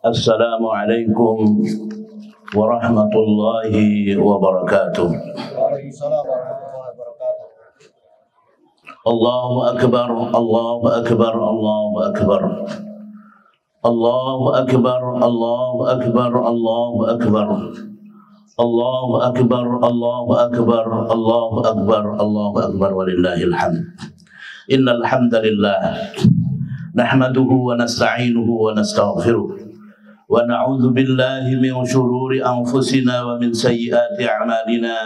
Assalamualaikum warahmatullahi wabarakatuh. Allahu akbar, Allahu akbar, Allahu akbar. Allahu akbar, Allahu akbar, Allahu akbar. Allahu akbar, Allahu akbar, Allahu akbar, Allahu akbar, walillahil hamd. Innal hamdalillah nahmaduhu wa nasta'inuhu wa nastaghfiruh. ونعوذ بالله من شرور أنفسنا ومن سيئات أعمالنا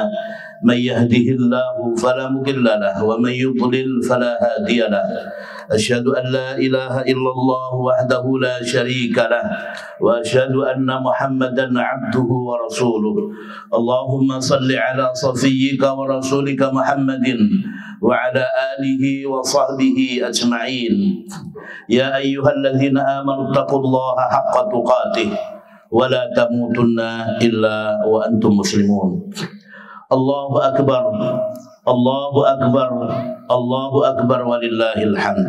من يهده الله فلا مضل له ومن يضلل فلا هادي له أشهد أن لا إله إلا الله وحده لا شريك له وأشهد أن محمدا عبده ورسوله اللهم صل على صفيك ورسولك محمد وعلى آله وصحبه أجمعين يا أيها الذين آمنوا اتقوا الله حق تقاته ولا تموتن إلا وأنتم مسلمون الله أكبر الله أكبر الله أكبر ولله الحمد.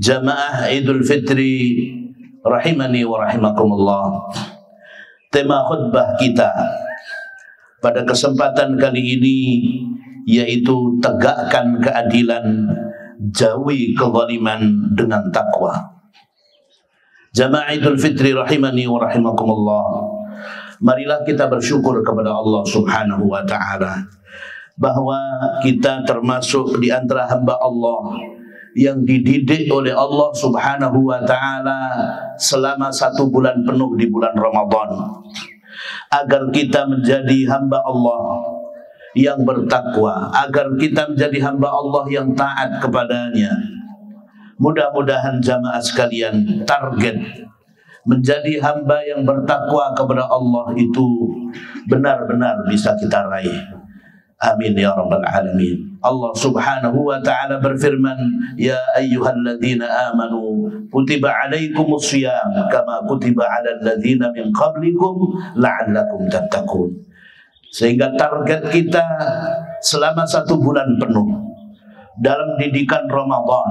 Jamaah Idul Fitri rahimani wa rahimakumullah. Tema khutbah kita pada kesempatan kali ini yaitu tegakkan keadilan, jauhi kezaliman dengan takwa. Jamaah Idul Fitri rahimani wa rahimakumullah. Marilah kita bersyukur kepada Allah Subhanahu wa taala bahwa kita termasuk di antara hamba Allah yang dididik oleh Allah Subhanahu wa taala selama 1 bulan penuh di bulan Ramadan agar kita menjadi hamba Allah yang bertakwa, agar kita menjadi hamba Allah yang taat kepadanya. Mudah-mudahan jamaah sekalian, target menjadi hamba yang bertakwa kepada Allah itu benar-benar bisa kita raih. Amin ya rabbal alamin. Allah Subhanahu wa taala berfirman, ya ayyuhalladzina amanu kutiba alaikumus shiyam kama kutiba alal ladzina min qablikum la'allakum tattaqun. Sehingga target kita selama 1 bulan penuh dalam didikan Ramadan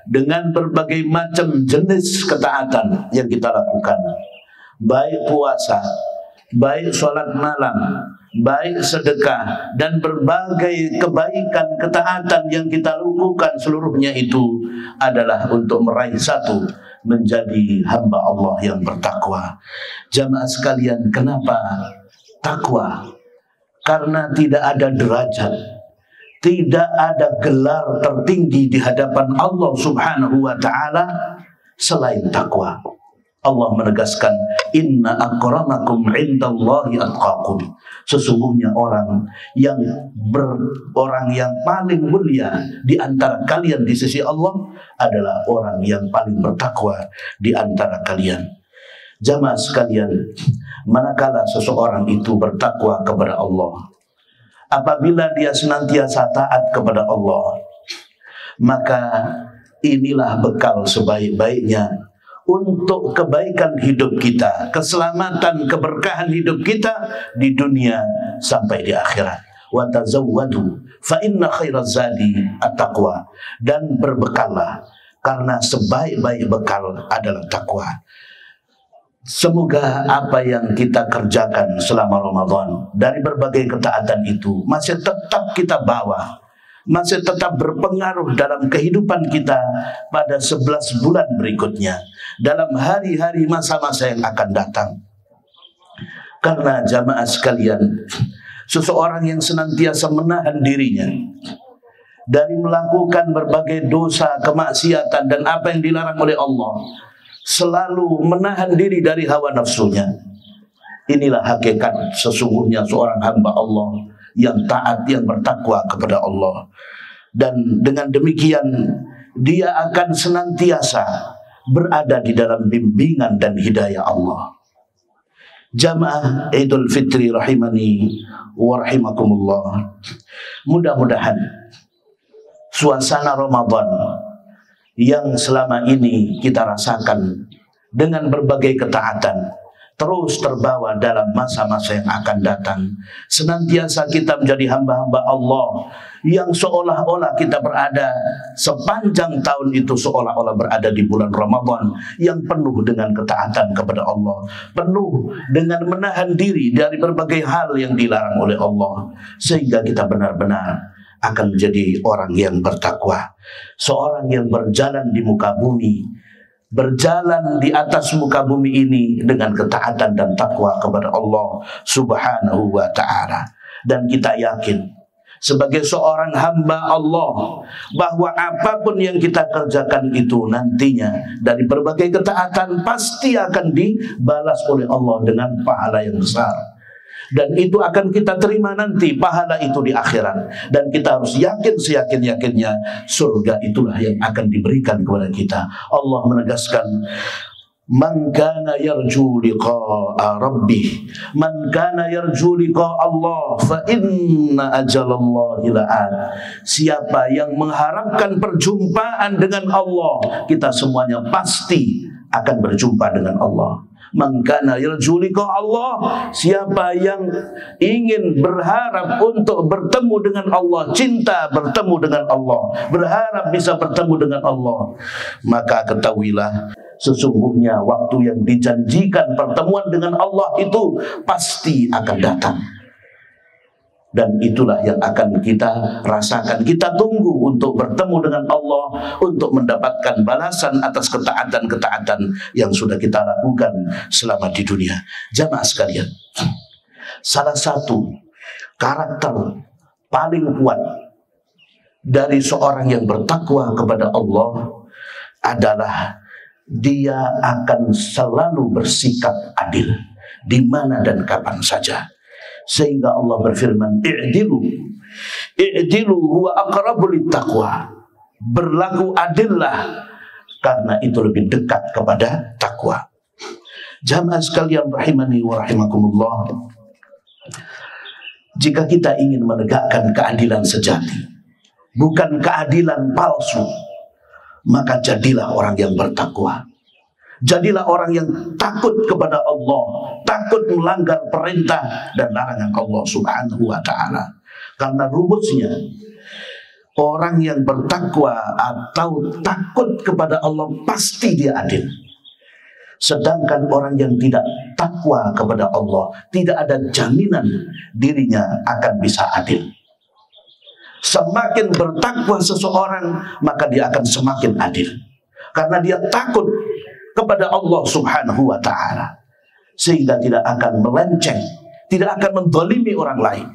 dengan berbagai macam jenis ketaatan yang kita lakukan, baik puasa, baik sholat malam, baik sedekah, dan berbagai kebaikan ketaatan yang kita lakukan, seluruhnya itu adalah untuk meraih satu, menjadi hamba Allah yang bertakwa. Jamaah sekalian, kenapa takwa? Karena tidak ada derajat, tidak ada gelar tertinggi di hadapan Allah Subhanahu wa taala selain takwa. Allah menegaskan, inna akramakum indallahi atqakum. Sesungguhnya orang yang paling mulia di antara kalian di sisi Allah adalah orang yang paling bertakwa di antara kalian. Jamaah sekalian, manakala seseorang itu bertakwa kepada Allah, apabila dia senantiasa taat kepada Allah, maka inilah bekal sebaik-baiknya untuk kebaikan hidup kita, keselamatan, keberkahan hidup kita di dunia sampai di akhirat. Wa tazawwadu fa inna khairaz zadi at-taqwa. Dan berbekallah karena sebaik-baik bekal adalah takwa. Semoga apa yang kita kerjakan selama Ramadan dari berbagai ketaatan itu masih tetap kita bawa, masih tetap berpengaruh dalam kehidupan kita pada 11 bulan berikutnya, dalam hari-hari masa-masa yang akan datang. Karena jamaah sekalian, seseorang yang senantiasa menahan dirinya dari melakukan berbagai dosa, kemaksiatan, dan apa yang dilarang oleh Allah, selalu menahan diri dari hawa nafsunya, inilah hakikat sesungguhnya seorang hamba Allah yang taat, yang bertakwa kepada Allah. Dan dengan demikian dia akan senantiasa berada di dalam bimbingan dan hidayah Allah. Jamaah Idul Fitri rahimani wa rahimakumullah. Mudah-mudahan suasana Ramadan yang selama ini kita rasakan dengan berbagai ketaatan, terus terbawa dalam masa-masa yang akan datang. Senantiasa kita menjadi hamba-hamba Allah yang seolah-olah kita berada sepanjang tahun itu seolah-olah berada di bulan Ramadan yang penuh dengan ketaatan kepada Allah, penuh dengan menahan diri dari berbagai hal yang dilarang oleh Allah, sehingga kita benar-benar akan menjadi orang yang bertakwa, seorang yang berjalan di muka bumi, berjalan di atas muka bumi ini dengan ketaatan dan takwa kepada Allah Subhanahu wa ta'ala. Dan kita yakin sebagai seorang hamba Allah bahwa apapun yang kita kerjakan itu nantinya dari berbagai ketaatan pasti akan dibalas oleh Allah dengan pahala yang besar. Dan itu akan kita terima nanti pahala itu di akhirat. Dan kita harus yakin seyakin-yakinnya surga itulah yang akan diberikan kepada kita. Allah menegaskan, man kana yarju liqa'a rabbih, man kana yarju liqa'a Allah fa inna ajalallahi la'at. Siapa yang mengharapkan perjumpaan dengan Allah, kita semuanya pasti akan berjumpa dengan Allah. Man kana yarju liqa'a Allah, siapa yang ingin berharap untuk bertemu dengan Allah, cinta bertemu dengan Allah, berharap bisa bertemu dengan Allah, maka ketahuilah sesungguhnya waktu yang dijanjikan pertemuan dengan Allah itu pasti akan datang. Dan itulah yang akan kita rasakan. Kita tunggu untuk bertemu dengan Allah, untuk mendapatkan balasan atas ketaatan-ketaatan yang sudah kita lakukan selama di dunia. Jamaah sekalian, salah satu karakter paling kuat dari seorang yang bertakwa kepada Allah adalah dia akan selalu bersikap adil di mana dan kapan saja. Sehingga Allah berfirman, i'dilu huwa aqrabu littaqwa. Berlaku adillah karena itu lebih dekat kepada takwa. Jamaah sekalian rahimani wa rahimakumullah, jika kita ingin menegakkan keadilan sejati, bukan keadilan palsu, maka jadilah orang yang bertakwa. Jadilah orang yang takut kepada Allah, takut melanggar perintah dan larangan Allah Subhanahu wa ta'ala. Karena rumusnya, orang yang bertakwa atau takut kepada Allah pasti dia adil. Sedangkan orang yang tidak takwa kepada Allah, tidak ada jaminan dirinya akan bisa adil. Semakin bertakwa seseorang, maka dia akan semakin adil. Karena dia takut kepada Allah Subhanahu wa ta'ala, sehingga tidak akan melenceng, tidak akan menzalimi orang lain.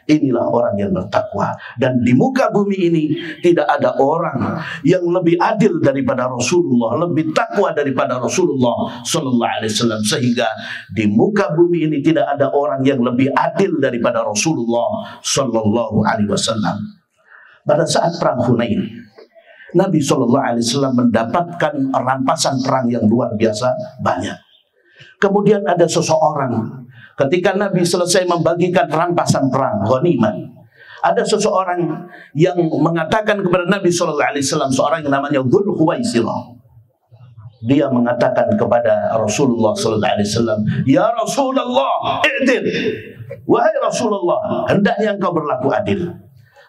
Inilah orang yang bertakwa. Dan di muka bumi ini tidak ada orang yang lebih adil daripada Rasulullah, lebih takwa daripada Rasulullah sallallahu alaihi wasallam, sehingga di muka bumi ini tidak ada orang yang lebih adil daripada Rasulullah sallallahu alaihi wasallam. Pada saat perang Hunain, Nabi SAW mendapatkan rampasan perang yang luar biasa banyak. Kemudian ada seseorang, ketika Nabi selesai membagikan rampasan perang, ghanimah, ada seseorang yang mengatakan kepada Nabi SAW, seorang yang namanya Dzul Khuwaisirah. Dia mengatakan kepada Rasulullah SAW, ya Rasulullah, i'dil. Wahai Rasulullah, hendaknya engkau berlaku adil.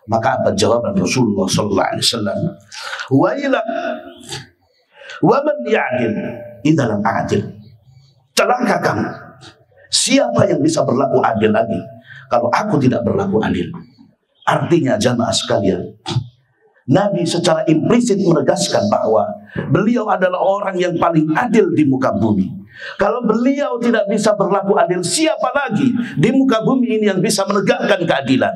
Maka apa jawaban Rasulullah sallallahu alaihi wasallam? Wailak wa man ya'dil idza lam a'dil. Celaka kamu. Siapa yang bisa berlaku adil lagi kalau aku tidak berlaku adil? Artinya jamaah sekalian, Nabi secara implisit menegaskan bahwa beliau adalah orang yang paling adil di muka bumi. Kalau beliau tidak bisa berlaku adil, siapa lagi di muka bumi ini yang bisa menegakkan keadilan?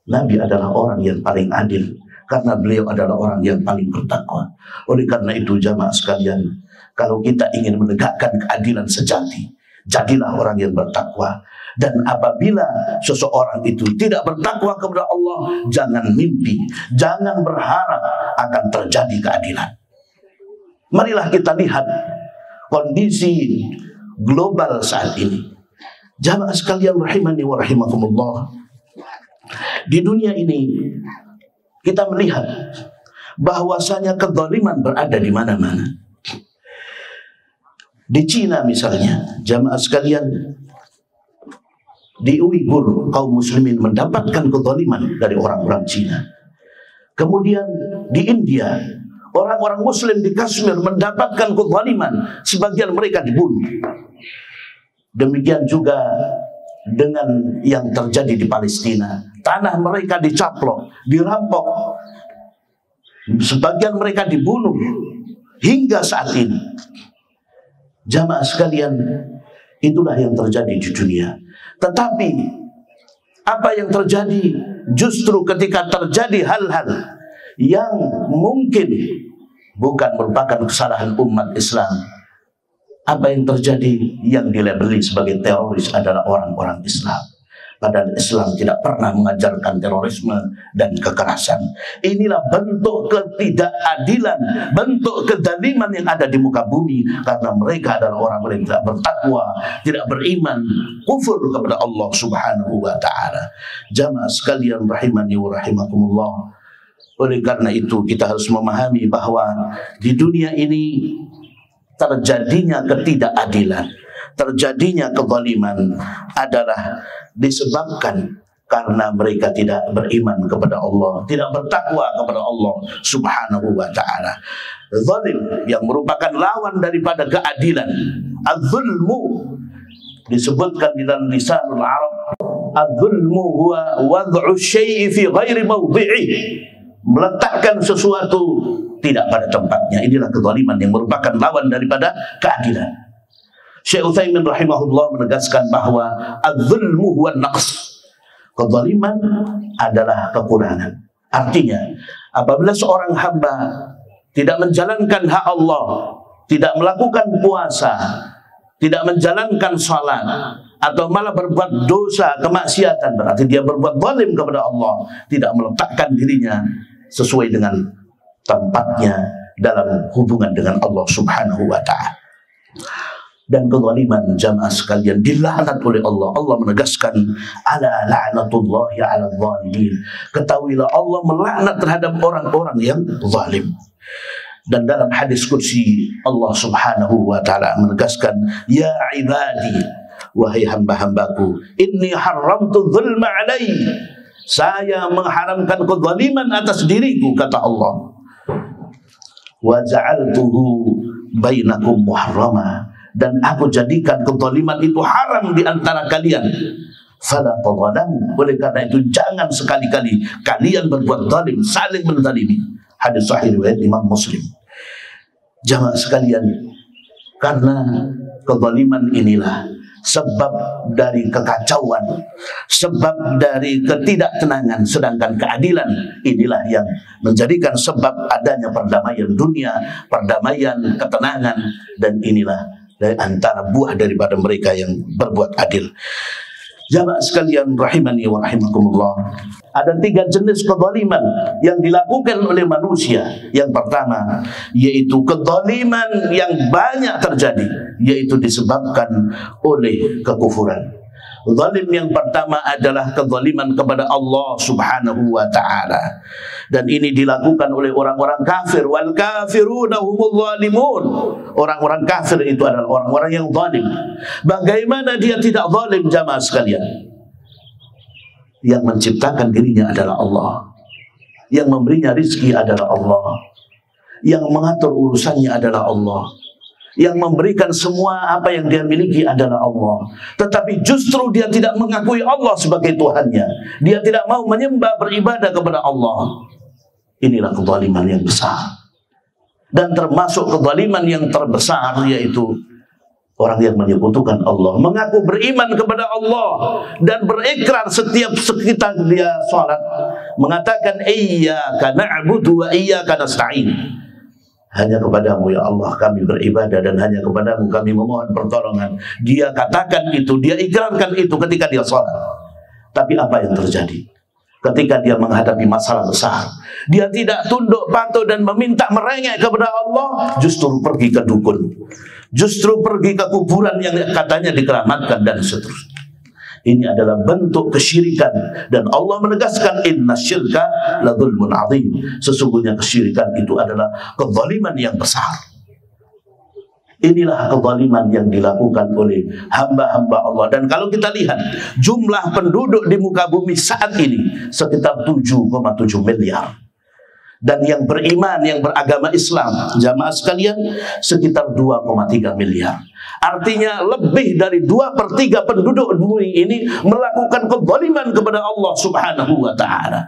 Nabi adalah orang yang paling adil karena beliau adalah orang yang paling bertakwa. Oleh karena itu jamaah sekalian, kalau kita ingin menegakkan keadilan sejati, jadilah orang yang bertakwa. Dan apabila seseorang itu tidak bertakwa kepada Allah, jangan mimpi, jangan berharap akan terjadi keadilan. Marilah kita lihat kondisi global saat ini. Jamaah sekalian rahimani wa rahimakumullah, di dunia ini kita melihat bahwasanya kezaliman berada di mana-mana. Di Cina misalnya, jamaah sekalian, di Uighur kaum muslimin mendapatkan kezaliman dari orang-orang Cina. Kemudian di India, orang-orang muslim di Kashmir mendapatkan kezaliman, sebagian mereka dibunuh. Demikian juga dengan yang terjadi di Palestina, tanah mereka dicaplok, dirampok, sebagian mereka dibunuh hingga saat ini. Jamaah sekalian, itulah yang terjadi di dunia. Tetapi apa yang terjadi justru ketika terjadi hal-hal yang mungkin bukan merupakan kesalahan umat Islam, apa yang terjadi yang dilabeli sebagai teroris adalah orang-orang Islam. Padahal Islam tidak pernah mengajarkan terorisme dan kekerasan. Inilah bentuk ketidakadilan, bentuk kezaliman yang ada di muka bumi, karena mereka adalah orang-orang yang tidak bertakwa, tidak beriman, kufur kepada Allah Subhanahu wa ta'ala. Jamaah sekalian rahimani wa rahimakumullah. Oleh karena itu kita harus memahami bahwa di dunia ini terjadinya ketidakadilan, terjadinya kezaliman adalah disebabkan karena mereka tidak beriman kepada Allah, tidak bertakwa kepada Allah Subhanahu wa ta'ala. Zalim yang merupakan lawan daripada keadilan. Az-zulmu disebutkan di dalam lisanul Arab, az-zulmu huwa wad'u syai'i fi ghairi mawdhi'i, meletakkan sesuatu tidak pada tempatnya. Inilah kezaliman yang merupakan lawan daripada keadilan. Syekh Utsaimin rahimahullah menegaskan bahwa az-zulmu huwa naqs. Kezaliman adalah kekurangan. Artinya, apabila seorang hamba tidak menjalankan hak Allah, tidak melakukan puasa, tidak menjalankan salat, atau malah berbuat dosa, kemaksiatan, berarti dia berbuat zalim kepada Allah, tidak meletakkan dirinya sesuai dengan tempatnya dalam hubungan dengan Allah Subhanahu wa ta'ala. Dan kezaliman jamaah sekalian dilaknat oleh Allah. Allah menegaskan, ala la'natullahi 'alal zalimin. Ketahuilah Allah melaknat terhadap orang-orang yang zalim. Dan dalam hadis qudsi Allah Subhanahu wa ta'ala menegaskan, ya ibadi, wahai hamba-hambaku, inni haramtu dzulma 'alai. Saya mengharamkan kezaliman atas diriku, kata Allah. Wa ja'altuhu bainakum muharrama. Dan aku jadikan kezaliman itu haram di antara kalian. Fala tadzalamu. Oleh karena itu jangan sekali-kali kalian berbuat zalim, saling menzalimi. Hadis sahih riwayat Imam Muslim. Jamaah sekalian, karena kezaliman inilah sebab dari kekacauan, sebab dari ketidaktenangan, sedangkan keadilan inilah yang menjadikan sebab adanya perdamaian dunia, perdamaian, ketenangan, dan inilah dari antara buah daripada mereka yang berbuat adil. Jamaah sekalian rahimani wa rahimakumullah. Ada 3 jenis kezaliman yang dilakukan oleh manusia. Yang pertama yaitu kezaliman yang banyak terjadi, yaitu disebabkan oleh kekufuran. Zalim yang pertama adalah kezaliman kepada Allah Subhanahu wa ta'ala. Dan ini dilakukan oleh orang-orang kafir. Wal kafiruna humul zalimun. Orang-orang kafir itu adalah orang-orang yang zalim. Bagaimana dia tidak zalim jamaah sekalian? Yang menciptakan dirinya adalah Allah. Yang memberinya rizki adalah Allah. Yang mengatur urusannya adalah Allah. Yang memberikan semua apa yang dia miliki adalah Allah. Tetapi justru dia tidak mengakui Allah sebagai Tuhannya. Dia tidak mau menyembah, beribadah kepada Allah. Inilah kezaliman yang besar. Dan termasuk kezaliman yang terbesar yaitu orang yang menyekutukan Allah, mengaku beriman kepada Allah dan berikrar setiap sekitar dia salat, mengatakan iyyaka na'budu wa iyyaka nasta'in. Hanya kepadamu ya Allah kami beribadah dan hanya kepadamu kami memohon pertolongan. Dia katakan itu, dia ikrarkan itu ketika dia salat. Tapi apa yang terjadi? Ketika dia menghadapi masalah besar, dia tidak tunduk patuh dan meminta merengek kepada Allah, justru pergi ke dukun, justru pergi ke kuburan yang katanya dikeramatkan dan seterusnya. Ini adalah bentuk kesyirikan, dan Allah menegaskan inna syirka la dzulmun adzim. Sesungguhnya kesyirikan itu adalah kezaliman yang besar. Inilah kezaliman yang dilakukan oleh hamba-hamba Allah. Dan kalau kita lihat jumlah penduduk di muka bumi saat ini sekitar 7,7 miliar. Dan yang beriman, yang beragama Islam, jamaah sekalian, sekitar 2,3 miliar. Artinya lebih dari 2/3 penduduk bumi ini melakukan kezaliman kepada Allah Subhanahu wa ta'ala.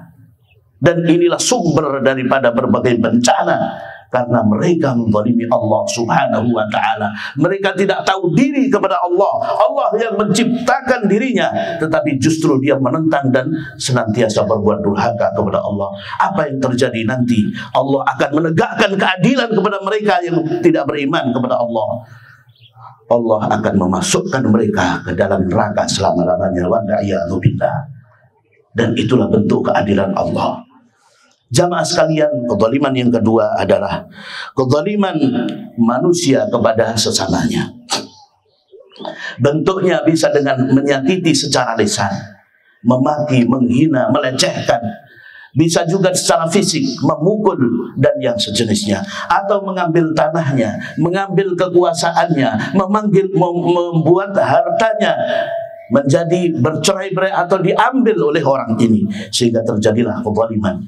Dan inilah sumber daripada berbagai bencana, karena mereka menzalimi Allah Subhanahu wa ta'ala. Mereka tidak tahu diri kepada Allah. Allah yang menciptakan dirinya, tetapi justru dia menentang dan senantiasa berbuat durhaka kepada Allah. Apa yang terjadi nanti? Allah akan menegakkan keadilan kepada mereka yang tidak beriman kepada Allah. Allah akan memasukkan mereka ke dalam neraka selama-lamanya. Dan itulah bentuk keadilan Allah. Jamaah sekalian, kezaliman yang kedua adalah kezaliman manusia kepada sesamanya. Bentuknya bisa dengan menyakiti secara lisan, memaki, menghina, melecehkan. Bisa juga secara fisik, memukul dan yang sejenisnya, atau mengambil tanahnya, mengambil kekuasaannya, membuat hartanya menjadi bercerai-berai atau diambil oleh orang ini, sehingga terjadilah kezaliman.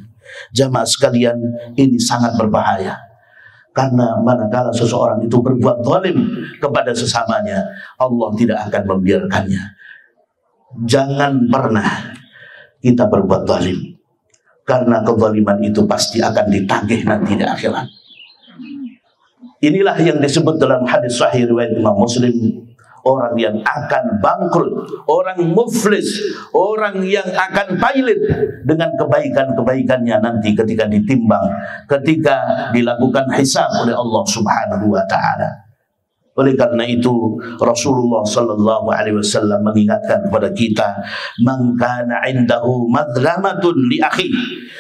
Jamaah sekalian, ini sangat berbahaya, karena manakala seseorang itu berbuat zalim kepada sesamanya, Allah tidak akan membiarkannya. Jangan pernah kita berbuat zalim, karena kezaliman itu pasti akan ditagih nanti di akhirat. Inilah yang disebut dalam hadis sahih riwayat Imam Muslim, orang yang akan bangkrut, orang muflis, orang yang akan pailit dengan kebaikan-kebaikannya nanti ketika ditimbang, ketika dilakukan hisab oleh Allah Subhanahu wa ta'ala. Oleh karena itu Rasulullah sallallahu alaihi wasallam mengingatkan kepada kita, man kana indahu madlamatun li akhi,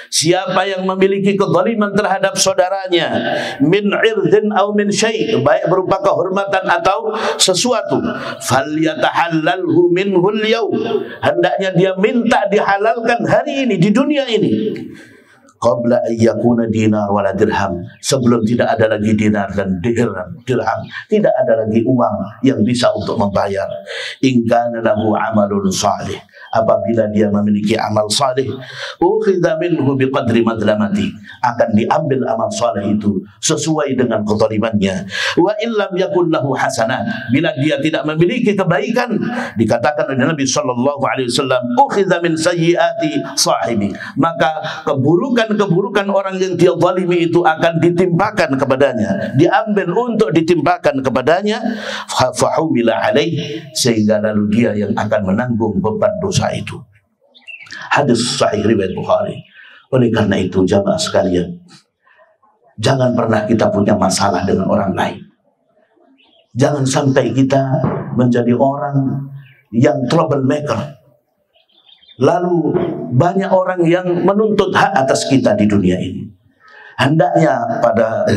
siapa yang memiliki kezaliman terhadap saudaranya, min irdin aw min syai', baik berupa kehormatan atau sesuatu, falyatahallalhu minhul yaum, hendaknya dia minta dihalalkan hari ini, di dunia ini, qabla ayyakuna dinar wala dirham, sebelum tidak ada lagi dinar dan dirham, tidak ada lagi uang yang bisa untuk membayar. In kana lahu amalun salih, apabila dia memiliki amal salih, ukhidha minhu biqadri madlamati, akan diambil amal salih itu sesuai dengan kezalimannya. Wa illam yakun lahu hasanat, bila dia tidak memiliki kebaikan, dikatakan oleh Nabi sallallahu alaihi wasallam, ukhidha min sayyiati sahibi, maka keburukan orang yang dia zalimi itu akan ditimpakan kepadanya, diambil untuk ditimpakan kepadanya, fahumila alaih, sehingga lalu dia yang akan menanggung beban dosa itu. Hadis sahih riwayat Bukhari. Oleh karena itu jamaah sekalian, jangan pernah kita punya masalah dengan orang lain. Jangan sampai kita menjadi orang yang troublemaker. Lalu banyak orang yang menuntut hak atas kita di dunia ini. Hendaknya pada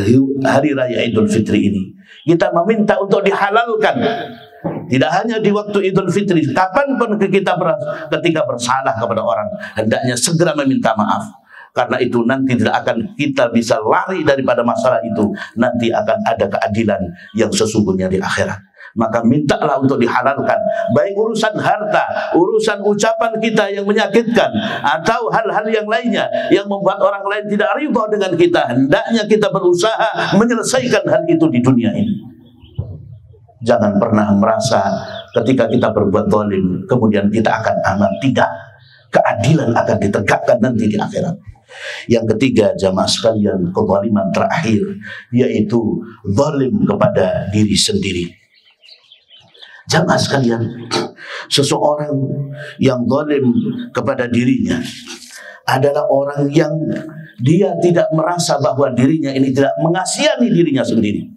hari raya Idul Fitri ini kita meminta untuk dihalalkan. Tidak hanya di waktu Idul Fitri, kapanpun ketika bersalah kepada orang, hendaknya segera meminta maaf. Karena itu nanti tidak akan kita bisa lari daripada masalah itu. Nanti akan ada keadilan yang sesungguhnya di akhirat. Maka mintalah untuk dihalalkan, baik urusan harta, urusan ucapan kita yang menyakitkan, atau hal-hal yang lainnya yang membuat orang lain tidak ridha dengan kita. Hendaknya kita berusaha menyelesaikan hal itu di dunia ini. Jangan pernah merasa ketika kita berbuat zalim kemudian kita akan aman. Tidak, keadilan akan ditegakkan nanti di akhirat. Yang ketiga jamaah sekalian, kezaliman terakhir, yaitu zalim kepada diri sendiri. Jamaah sekalian, seseorang yang zalim kepada dirinya adalah orang yang dia tidak merasa bahwa dirinya ini tidak mengasihani dirinya sendiri.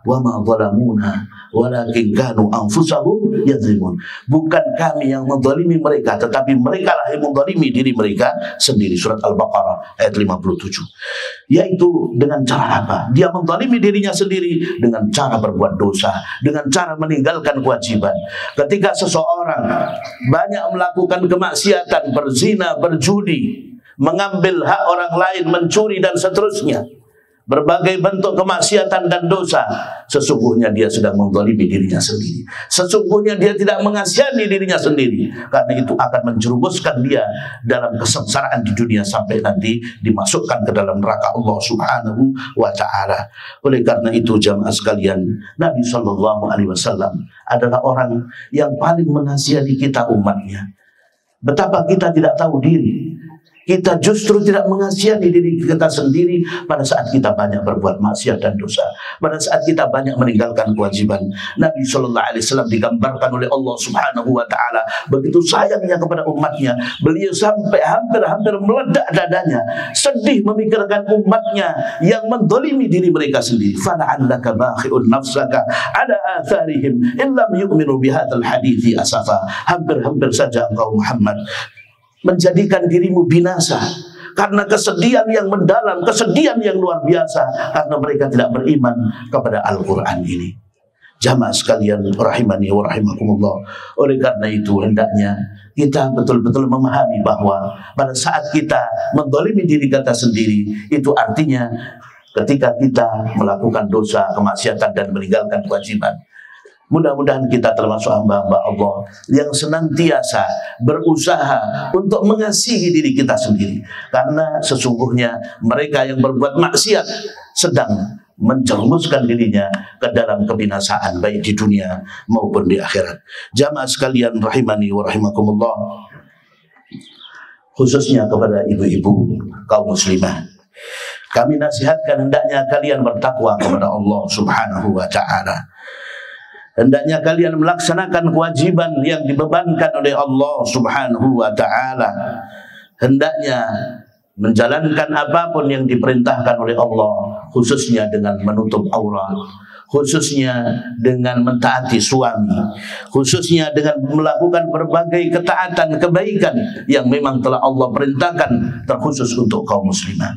Wa ma zalamuna walakin kanu anfusahum yazlimun. Bukan kami yang menzalimi mereka, tetapi mereka lah yang menzalimi diri mereka sendiri. Surat Al-Baqarah ayat 57. Yaitu dengan cara apa? Dia menzalimi dirinya sendiri dengan cara berbuat dosa, dengan cara meninggalkan kewajiban. Ketika seseorang banyak melakukan kemaksiatan, berzina, berjudi, mengambil hak orang lain, mencuri dan seterusnya, berbagai bentuk kemaksiatan dan dosa, sesungguhnya dia sedang menzalimi dirinya sendiri. Sesungguhnya dia tidak mengasihani dirinya sendiri. Karena itu akan menjerumuskan dia dalam kesengsaraan di dunia sampai nanti dimasukkan ke dalam neraka Allah Subhanahu wa ta'ala. Oleh karena itu jamaah sekalian, Nabi Shallallahu Alaihi Wasallam adalah orang yang paling mengasihani kita umatnya. Betapa kita tidak tahu diri. Kita justru tidak mengasihani diri kita sendiri pada saat kita banyak berbuat maksiat dan dosa. Pada saat kita banyak meninggalkan kewajiban. Nabi Shallallahu Alaihi Wasallam digambarkan oleh Allah Subhanahu wa ta'ala begitu sayangnya kepada umatnya. Beliau sampai hampir meledak dadanya, sedih memikirkan umatnya yang mendolimi diri mereka sendiri. Fala'allaka bakhi'un nafsaka ala atharihim illam yu'minu bihadzal hadithi asafa. Hampir saja engkau Muhammad menjadikan dirimu binasa karena kesedihan yang mendalam, kesedihan yang luar biasa karena mereka tidak beriman kepada Al-Quran ini. Jamaah sekalian rahimani wa rahimakumullah. Oleh karena itu hendaknya kita betul-betul memahami bahwa pada saat kita menzalimi diri kita sendiri, itu artinya ketika kita melakukan dosa, kemaksiatan dan meninggalkan kewajiban. Mudah-mudahan kita termasuk hamba-hamba Allah yang senantiasa berusaha untuk mengasihi diri kita sendiri. Karena sesungguhnya mereka yang berbuat maksiat sedang menjerumuskan dirinya ke dalam kebinasaan baik di dunia maupun di akhirat. Jamaah sekalian rahimani wa rahimakumullah, khususnya kepada ibu-ibu kaum muslimah, kami nasihatkan hendaknya kalian bertakwa kepada Allah Subhanahu wa ta'ala. Hendaknya kalian melaksanakan kewajiban yang dibebankan oleh Allah Subhanahu wa ta'ala. Hendaknya menjalankan apapun yang diperintahkan oleh Allah, khususnya dengan menutup aurat, khususnya dengan mentaati suami, khususnya dengan melakukan berbagai ketaatan, kebaikan yang memang telah Allah perintahkan terkhusus untuk kaum muslimah.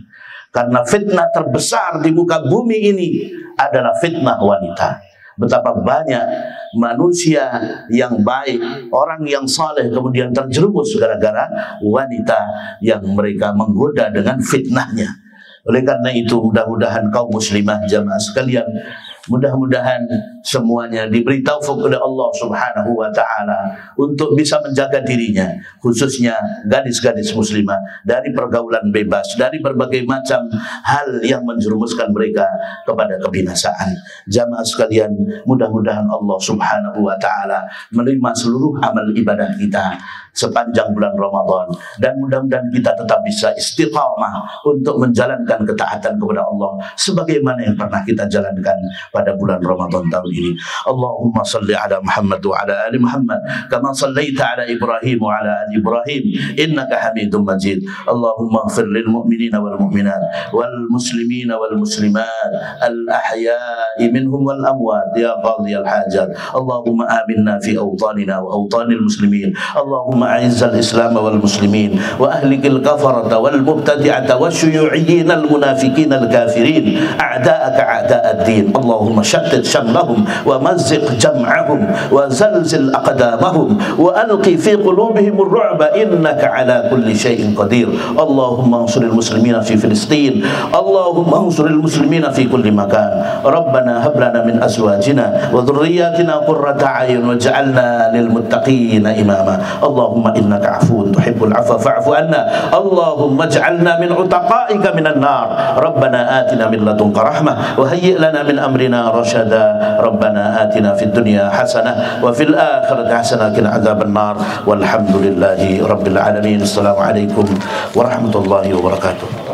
Karena fitnah terbesar di muka bumi ini adalah fitnah wanita. Betapa banyak manusia yang baik, orang yang saleh kemudian terjerumus gara-gara wanita yang mereka menggoda dengan fitnahnya. Oleh karena itu mudah-mudahan kaum muslimah jamaah sekalian, mudah-mudahan semuanya diberi taufik oleh Allah Subhanahu wa ta'ala untuk bisa menjaga dirinya, khususnya gadis-gadis muslimah, dari pergaulan bebas, dari berbagai macam hal yang menjerumuskan mereka kepada kebinasaan. Jamaah sekalian, mudah-mudahan Allah Subhanahu wa ta'ala menerima seluruh amal ibadah kita sepanjang bulan Ramadan, dan mudah-mudahan kita tetap bisa istiqamah untuk menjalankan ketaatan kepada Allah sebagaimana yang pernah kita jalankan pada bulan Ramadan tahun ini. Allahumma salli ala Muhammad wa ala ali Muhammad kama sallaita ala Ibrahim wa ala ali Ibrahim innaka Hamidum Majid. Allahumma ighfir lil mu'minina wal mu'minat wal muslimina wal muslimat al ahya'i minhum wal amwat ya qadiyal hajat. Allahumma aminna fi awtanina wa awtanil muslimin. Allahumma أعز الإسلام والمسلمين وأهلك الكفرة والمبتدعة والشيوعيين المنافقين الكافرين أعداءك أعداء الدين. اللهم شتت شملهم ومزق جمعهم وزلزل أقدامهم وألقي في قلوبهم الرعب إنك على كل شيء قدير. اللهم انصر المسلمين في فلسطين. اللهم انصر المسلمين في كل مكان. ربنا هب لنا من أزواجنا وذرياتنا قرة أعين واجعلنا للمتقين إماما. اللهم إنك عفو تحب العفو فاعف عنا. اللهم اجعلنا من عتقائك من النار. ربنا آتنا من لدنك رحمة وهيئ لنا من أمرنا رشدا. ربنا آتنا في الدنيا حسنة وفي الآخرة حسنة وقنا عذاب النار. والحمد لله رب العالمين. السلام عليكم ورحمة الله وبركاته.